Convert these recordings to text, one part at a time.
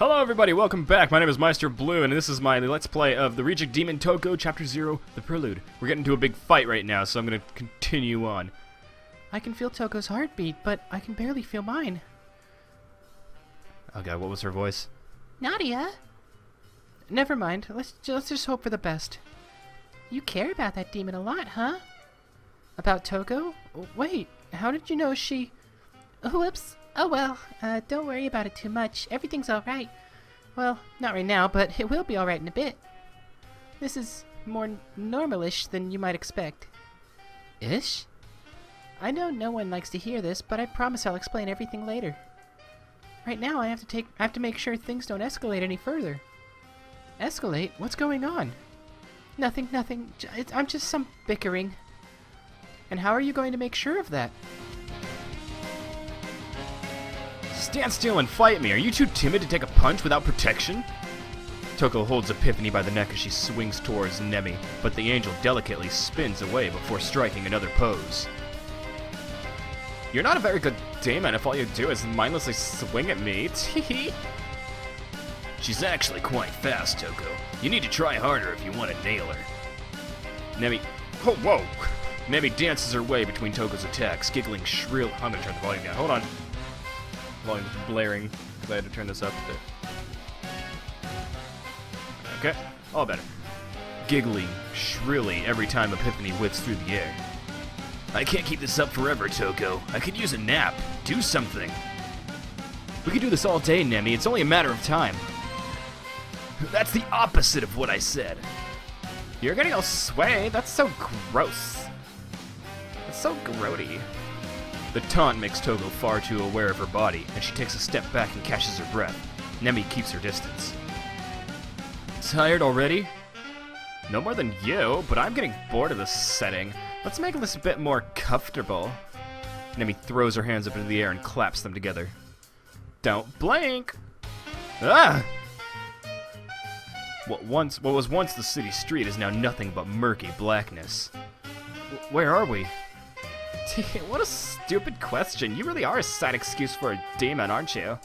Hello everybody, welcome back. My name is Meisterbloo, and this is my Let's Play of the Reject Demon Toko, Chapter 0, The Prelude. We're getting into a big fight right now, so I'm going to continue on. I can feel Toko's heartbeat, but I can barely feel mine. Oh god, what was her voice? Nadia? Never mind, let's just hope for the best. You care about that demon a lot, huh? About Toko? Wait, how did you know she... Whoops. Oh well, don't worry about it too much. Everything's alright. Well, not right now, but it will be alright in a bit. This is more normalish than you might expect. Ish? I know no one likes to hear this, but I promise I'll explain everything later. Right now, I have to make sure things don't escalate any further. Escalate? What's going on? Nothing. I'm just some bickering. And how are you going to make sure of that? Stand still and fight me. Are you too timid to take a punch without protection? Toko holds Epiphany by the neck as she swings towards Nemi, but the angel delicately spins away before striking another pose. You're not a very good demon if all you do is mindlessly swing at me. Teehee. She's actually quite fast, Toko. You need to try harder if you want to nail her. Nemi... Oh, whoa! Nemi dances her way between Toko's attacks, giggling shrill... I'm gonna turn the volume down. Hold on. Volume's blaring, because I had to turn this up a bit. Okay, all better. Giggling shrilly every time Epiphany whips through the air. I can't keep this up forever, Toko. I could use a nap. Do something. We could do this all day, Nemi. It's only a matter of time. That's the opposite of what I said. You're getting all sway. That's so gross. That's so grody. The taunt makes Toko far too aware of her body, and she takes a step back and catches her breath. Nemi keeps her distance. Tired already? No more than you, but I'm getting bored of this setting. Let's make this a bit more comfortable. Nemi throws her hands up into the air and claps them together. Don't blink! Ah! What was once the city street is now nothing but murky blackness. Where are we? What a stupid question. You really are a sad excuse for a demon, aren't you?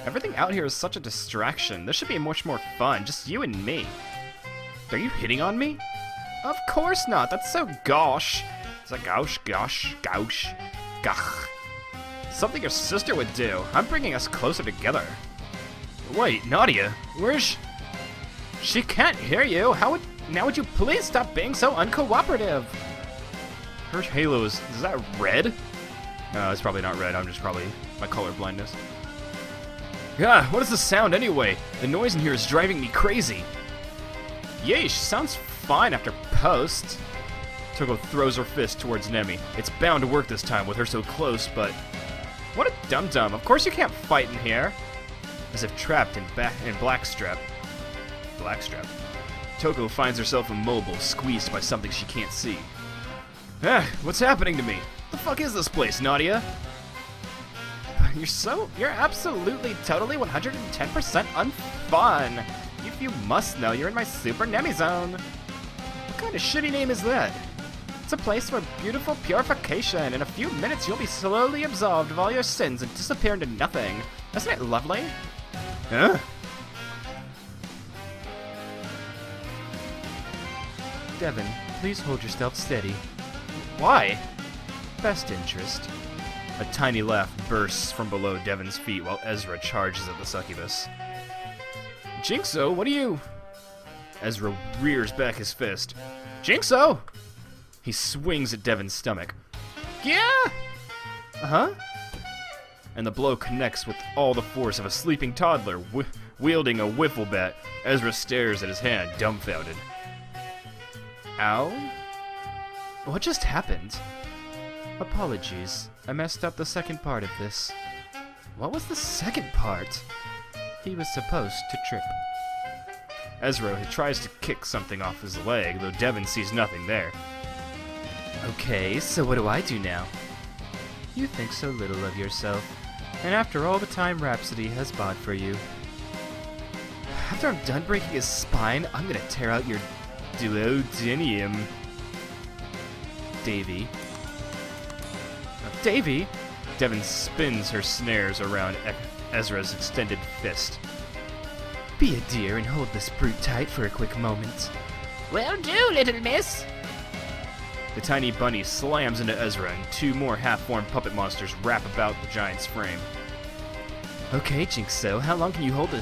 Everything out here is such a distraction. This should be much more fun, just you and me. Are you hitting on me? Of course not. That's so gauche. It's like gauche. Gach. Something your sister would do. I'm bringing us closer together. Wait, Nadia, where's... She can't hear you. Now would you please stop being so uncooperative? Her halo is that red? No, it's probably not red. I'm just probably my color blindness. God, what is the sound anyway? The noise in here is driving me crazy. Yeesh, sounds fine after post. Toko throws her fist towards Nemi. It's bound to work this time with her so close, but... What a dum-dum. Of course you can't fight in here. As if trapped in Blackstrap. Toko finds herself immobile, squeezed by something she can't see. Ah, what's happening to me? The fuck is this place, Nadia? You're absolutely, totally, 110% unfun. If you must know, you're in my super Nemi zone. What kind of shitty name is that? It's a place for beautiful purification. In a few minutes, you'll be slowly absolved of all your sins and disappear into nothing. Isn't it lovely? Huh? Devon, please hold yourself steady. Why? Best interest. A tiny laugh bursts from below Devon's feet while Ezra charges at the succubus. Jinxo, what are you... Ezra rears back his fist. Jinxo! He swings at Devon's stomach. Yeah! Uh-huh. And the blow connects with all the force of a sleeping toddler wielding a wiffle bat. Ezra stares at his hand, dumbfounded. Ow? What just happened? Apologies. I messed up the second part of this. What was the second part? He was supposed to trip. Ezra tries to kick something off his leg, though Devon sees nothing there. Okay, so what do I do now? You think so little of yourself, and after all the time Rhapsody has bought for you. After I'm done breaking his spine, I'm gonna tear out your duodenum. Davy. Davy? Devon spins her snares around Ezra's extended fist. Be a dear and hold this brute tight for a quick moment. Will do, little miss. The tiny bunny slams into Ezra, and two more half-formed puppet monsters wrap about the giant's frame. Okay, Jinxo, how long can you hold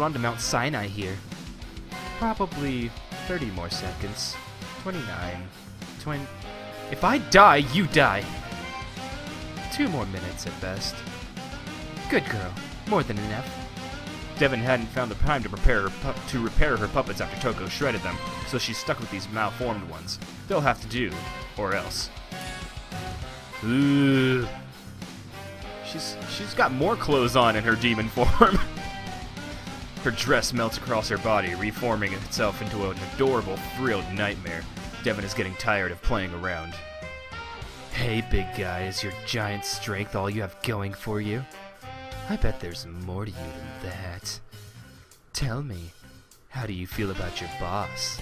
on to Mount Sinai here? Probably 30 more seconds. 29. 20. If I die, you die. 2 more minutes at best. Good girl. More than enough. Devon hadn't found the time to repair her puppets after Toko shredded them, so she's stuck with these malformed ones. They'll have to do, or else. Ugh. She's got more clothes on in her demon form. Her dress melts across her body, reforming itself into an adorable, frilled nightmare. Devon is getting tired of playing around. Hey, big guy, is your giant strength all you have going for you? I bet there's more to you than that. Tell me, how do you feel about your boss?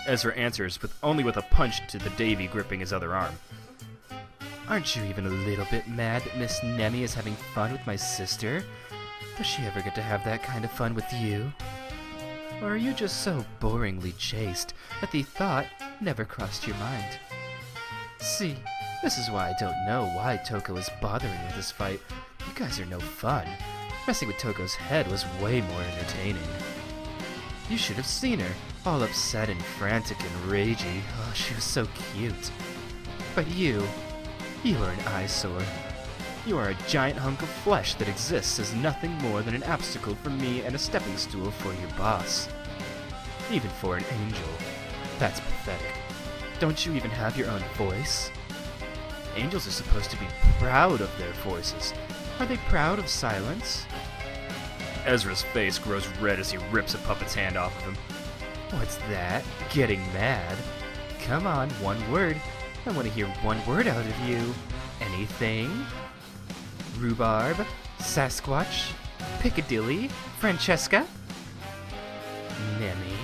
Ezra answers only with a punch to the Davy gripping his other arm. Aren't you even a little bit mad that Miss Nemi is having fun with my sister? Does she ever get to have that kind of fun with you? Or are you just so boringly chaste that the thought never crossed your mind? See, this is why I don't know why Toko is bothering with this fight. You guys are no fun. Messing with Toko's head was way more entertaining. You should have seen her, all upset and frantic and ragey. Oh, she was so cute. But you are an eyesore. You are a giant hunk of flesh that exists as nothing more than an obstacle for me and a stepping stool for your boss. Even for an angel. That's pathetic. Don't you even have your own voice? Angels are supposed to be proud of their voices. Are they proud of silence? Ezra's face grows red as he rips a puppet's hand off of him. What's that? Getting mad? Come on, one word. I want to hear one word out of you. Anything? Rhubarb? Sasquatch? Piccadilly? Francesca? Nemi?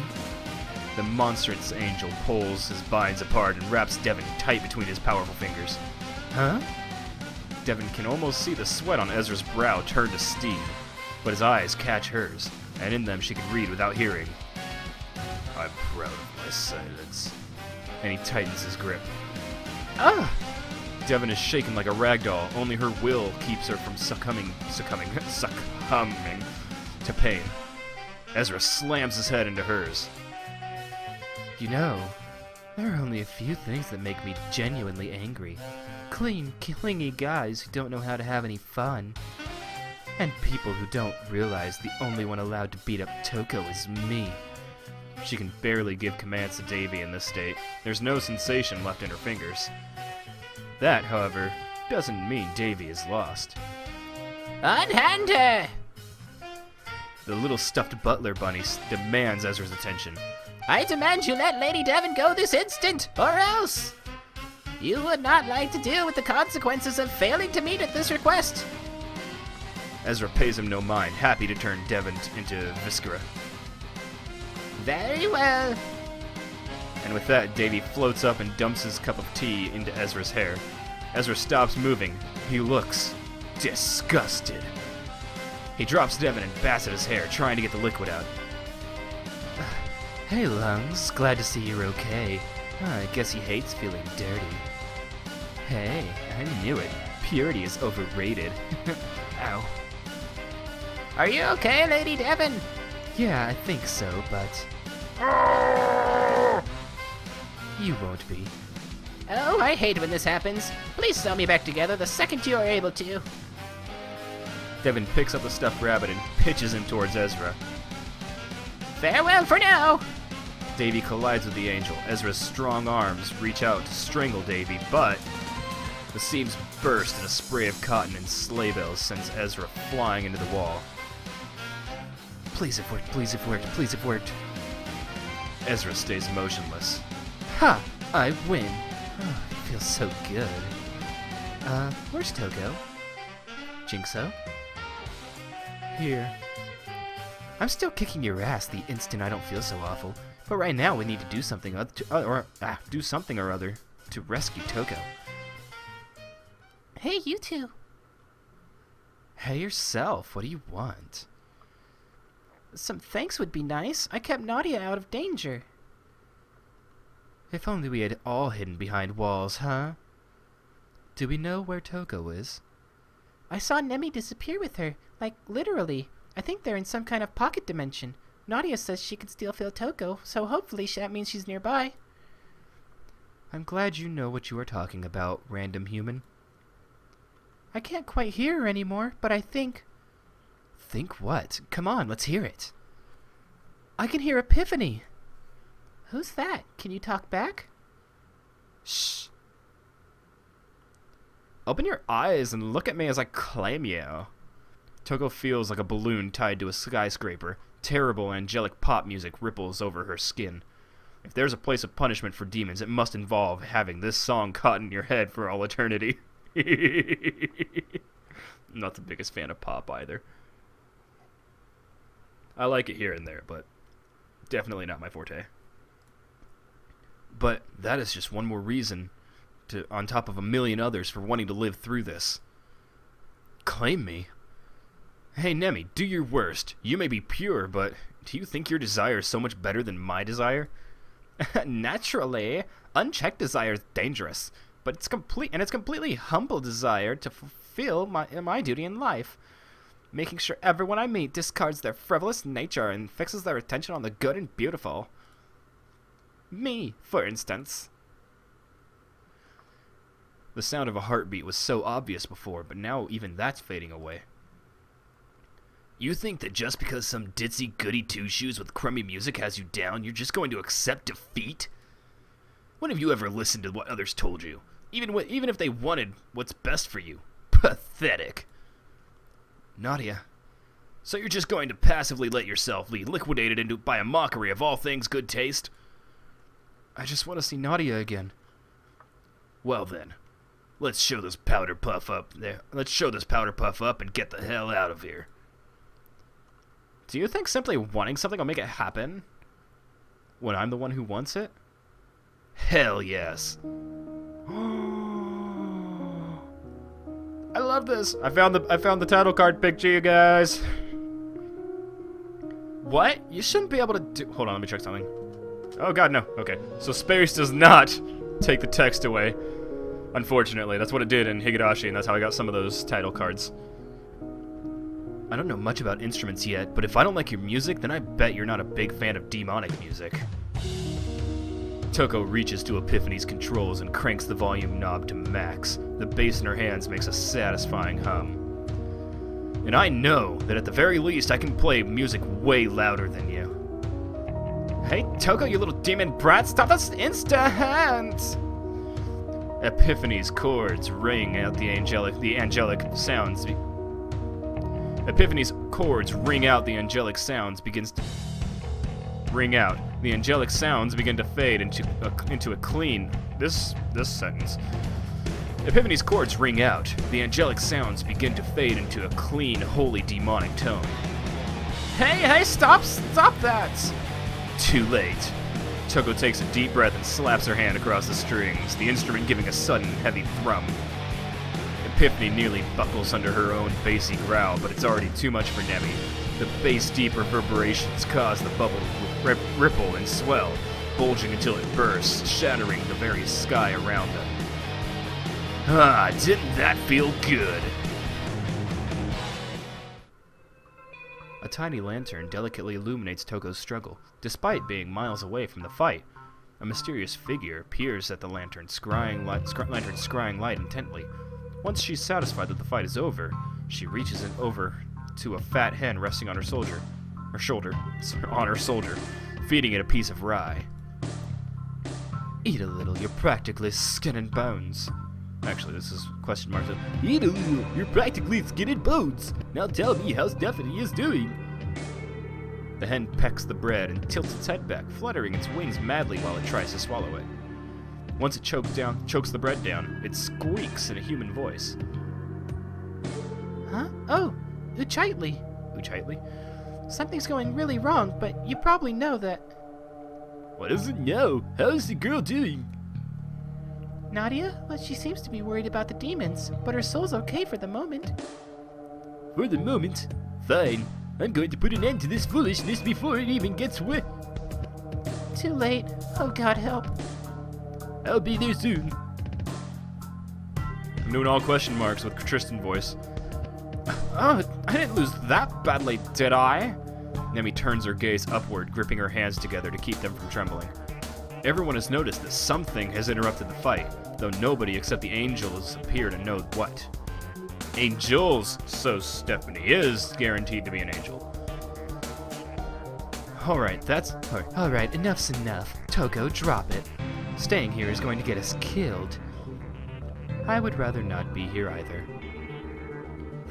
The monstrous angel pulls his binds apart and wraps Devon tight between his powerful fingers. Huh? Devon can almost see the sweat on Ezra's brow turn to steam, but his eyes catch hers, and in them she can read without hearing. I'm proud of my silence. And he tightens his grip. Ah! Devon is shaken like a rag doll. Only her will keeps her from succumbing to pain. Ezra slams his head into hers. You know, there are only a few things that make me genuinely angry. Clean, clingy guys who don't know how to have any fun. And people who don't realize the only one allowed to beat up Toko is me. She can barely give commands to Davy in this state. There's no sensation left in her fingers. That, however, doesn't mean Davy is lost. Unhand her! The little stuffed butler bunny demands Ezra's attention. I demand you let Lady Devon go this instant, or else! You would not like to deal with the consequences of failing to meet at this request. Ezra pays him no mind, happy to turn Devon into Viscera. Very well. And with that, Davy floats up and dumps his cup of tea into Ezra's hair. Ezra stops moving. He looks disgusted. He drops Devon and bats at his hair, trying to get the liquid out. Hey, Lungs. Glad to see you're okay. I guess he hates feeling dirty. Hey, I knew it. Purity is overrated. Ow. Are you okay, Lady Devon? Yeah, I think so, but... You won't be. Oh, I hate when this happens. Please sew me back together the second you are able to. Devon picks up the stuffed rabbit and pitches him towards Ezra. Farewell for now! Davy collides with the angel. Ezra's strong arms reach out to strangle Davy, but the seams burst and a spray of cotton and sleigh bells sends Ezra flying into the wall. Please have worked, please have worked, please have worked. Ezra stays motionless. Ha! I win. Oh, it feels so good. Where's Toko? Jinxo? Here. I'm still kicking your ass the instant I don't feel so awful, but right now we need to do something or other to rescue Toko. Hey, you two. Hey yourself, what do you want? Some thanks would be nice. I kept Nadia out of danger. If only we had all hidden behind walls, huh? Do we know where Toko is? I saw Nemi disappear with her. Like, literally. I think they're in some kind of pocket dimension. Nadia says she can still feel Toko, so hopefully that means she's nearby. I'm glad you know what you are talking about, random human. I can't quite hear her anymore, but I think... Think what? Come on, let's hear it. I can hear Epiphany. Who's that? Can you talk back? Shh. Open your eyes and look at me as I claim you. Toko feels like a balloon tied to a skyscraper. Terrible angelic pop music ripples over her skin. If there's a place of punishment for demons, it must involve having this song caught in your head for all eternity. Not the biggest fan of pop either. I like it here and there, but definitely not my forte. But that is just one more reason, on top of a million others, for wanting to live through this. Claim me? Hey, Nemi, do your worst. You may be pure, but do you think your desire is so much better than my desire? Naturally, unchecked desire is dangerous, but it's completely humble desire to fulfill my duty in life, making sure everyone I meet discards their frivolous nature and fixes their attention on the good and beautiful. Me, for instance. The sound of a heartbeat was so obvious before, but now even that's fading away. You think that just because some ditzy goody two-shoes with crummy music has you down, you're just going to accept defeat? When have you ever listened to what others told you? Even if they wanted what's best for you? Pathetic. Nadia, so you're just going to passively let yourself be liquidated by a mockery of all things good taste? I just want to see Nadia again. Well then, let's show this powder puff up there. Let's show this powder puff up and get the hell out of here. Do you think simply wanting something will make it happen? When I'm the one who wants it? Hell yes. I love this. I found the title card picture, you guys. What? You shouldn't be able to do... Hold on, let me check something. Oh god, no. Okay. So space does not take the text away. Unfortunately, that's what it did in Higurashi, and that's how I got some of those title cards. I don't know much about instruments yet, but if I don't like your music, then I bet you're not a big fan of demonic music. Toko reaches to Epiphany's controls and cranks the volume knob to max. The bass in her hands makes a satisfying hum. And I know that at the very least I can play music way louder than you. Hey, Toko, you little demon brat, stop this instant! Epiphany's chords ring out the angelic sounds. Epiphany's chords ring out, the angelic sounds begins to ring out. The angelic sounds begin to fade into a clean... This sentence. Epiphany's chords ring out. The angelic sounds begin to fade into a clean, holy, demonic tone. Hey, stop that! Too late. Toko takes a deep breath and slaps her hand across the strings, the instrument giving a sudden, heavy thrum. Epiphany nearly buckles under her own bassy growl, but it's already too much for Nemi. The bass-deep reverberations cause the bubble to ripple and swell, bulging until it bursts, shattering the very sky around them. Ah, didn't that feel good? A tiny lantern delicately illuminates Toko's struggle, despite being miles away from the fight. A mysterious figure peers at the lantern, scrying light intently. Once she's satisfied that the fight is over, she reaches over to a fat hen resting on her shoulder, feeding it a piece of rye. Eat a little, you're practically skin and bones. Actually, this is question mark. Eat a little, you're practically skin and bones. Now tell me how Stephanie is doing. The hen pecks the bread and tilts its head back, fluttering its wings madly while it tries to swallow it. Once it chokes the bread down, it squeaks in a human voice. Huh? Oh, Uchitli. Uchitli? Something's going really wrong, but you probably know that... What does it know? How's the girl doing? Nadia? Well, she seems to be worried about the demons, but her soul's okay for the moment. For the moment. Fine. I'm going to put an end to this foolishness before it even gets wet. Too late. Oh, God help. I'll be there soon. I'm doing all question marks with Tristan voice. Oh, I didn't lose that badly, did I? Nemi turns her gaze upward, gripping her hands together to keep them from trembling. Everyone has noticed that something has interrupted the fight, though nobody except the angels appear to know what. Angels, so Stephanie is guaranteed to be an angel. Alright, Alright, enough's enough. Toko, drop it. Staying here is going to get us killed. I would rather not be here either.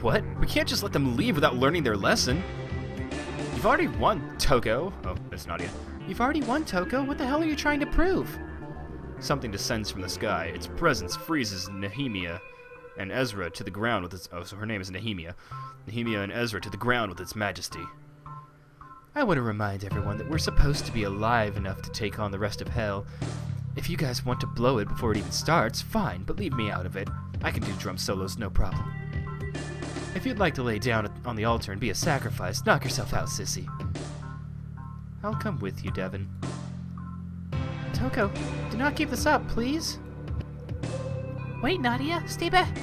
What? We can't just let them leave without learning their lesson. You've already won, Toko. Oh, that's Nadia. You've already won, Toko. What the hell are you trying to prove? Something descends from the sky. Its presence freezes Nehemia and Ezra to the ground with its... Oh, so her name is Nehemia. Nehemia and Ezra to the ground with its majesty. I want to remind everyone that we're supposed to be alive enough to take on the rest of hell. If you guys want to blow it before it even starts, fine, but leave me out of it. I can do drum solos, no problem. If you'd like to lay down on the altar and be a sacrifice, knock yourself out, sissy. I'll come with you, Devin. Toko, do not keep this up, please. Wait, Nadia, stay back.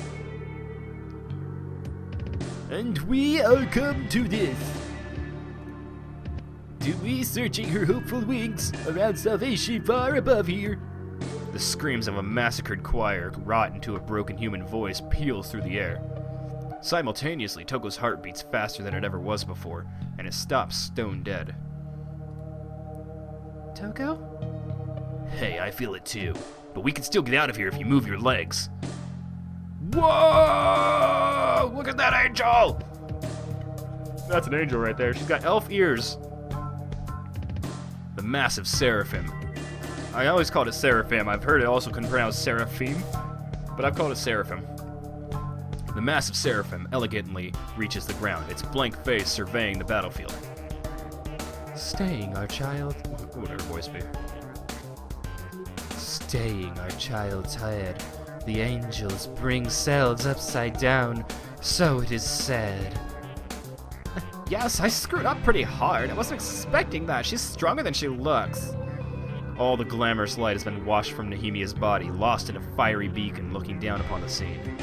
And we are come to this. Do we searching her hopeful wings around salvation far above here? The screams of a massacred choir, wrought into a broken human voice, peals through the air. Simultaneously, Toko's heart beats faster than it ever was before, and it stops stone dead. Toko? Hey, I feel it too, but we can still get out of here if you move your legs. Whoa! Look at that angel! That's an angel right there. She's got elf ears. The massive seraphim. I always called it seraphim. I've heard it also can pronounce seraphim, but I've called it seraphim. The massive seraphim elegantly reaches the ground, its blank face surveying the battlefield. Staying, our child. What would her voice be? Staying, our child's head. The angels bring selves upside down, so it is said. Yes, I screwed up pretty hard. I wasn't expecting that. She's stronger than she looks. All the glamorous light has been washed from Nehemia's body, lost in a fiery beacon looking down upon the scene.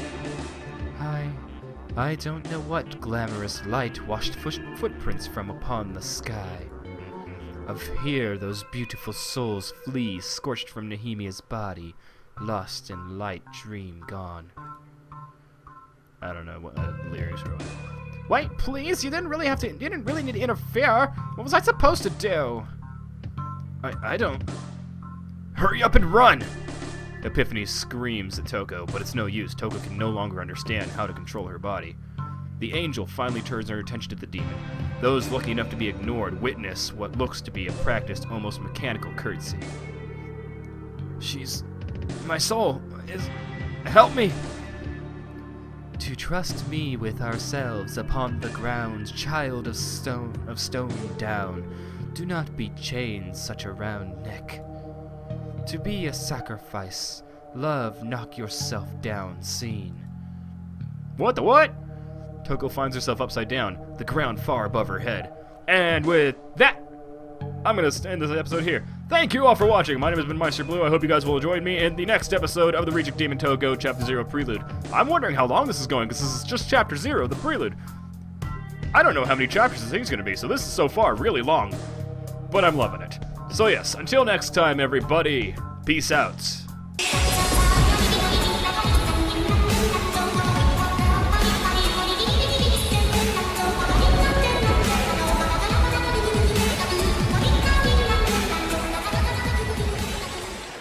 I don't know what glamorous light washed footprints from upon the sky. Of here those beautiful souls flee, scorched from Nehemia's body, lost in light dream gone. I don't know what lyrics are. Wait, please, you didn't really need to interfere. What was I supposed to do? I don't... Hurry up and run! Epiphany screams at Toko, but it's no use. Toko can no longer understand how to control her body. The angel finally turns her attention to the demon. Those lucky enough to be ignored witness what looks to be a practiced, almost mechanical curtsy. She's... my soul is... help me! To trust me with ourselves upon the ground, child of stone down, do not be chained such a round neck. To be a sacrifice, love knock yourself down seen. What the what? Toko finds herself upside down, the ground far above her head. And with that, I'm going to end this episode here. Thank you all for watching. My name has been Meisterbloo. I hope you guys will join me in the next episode of the Reject Demon Toko Chapter 0 Prelude. I'm wondering how long this is going, because this is just Chapter 0, the Prelude. I don't know how many chapters this thing's going to be, so this is so far really long. But I'm loving it. So yes, until next time, everybody, peace out.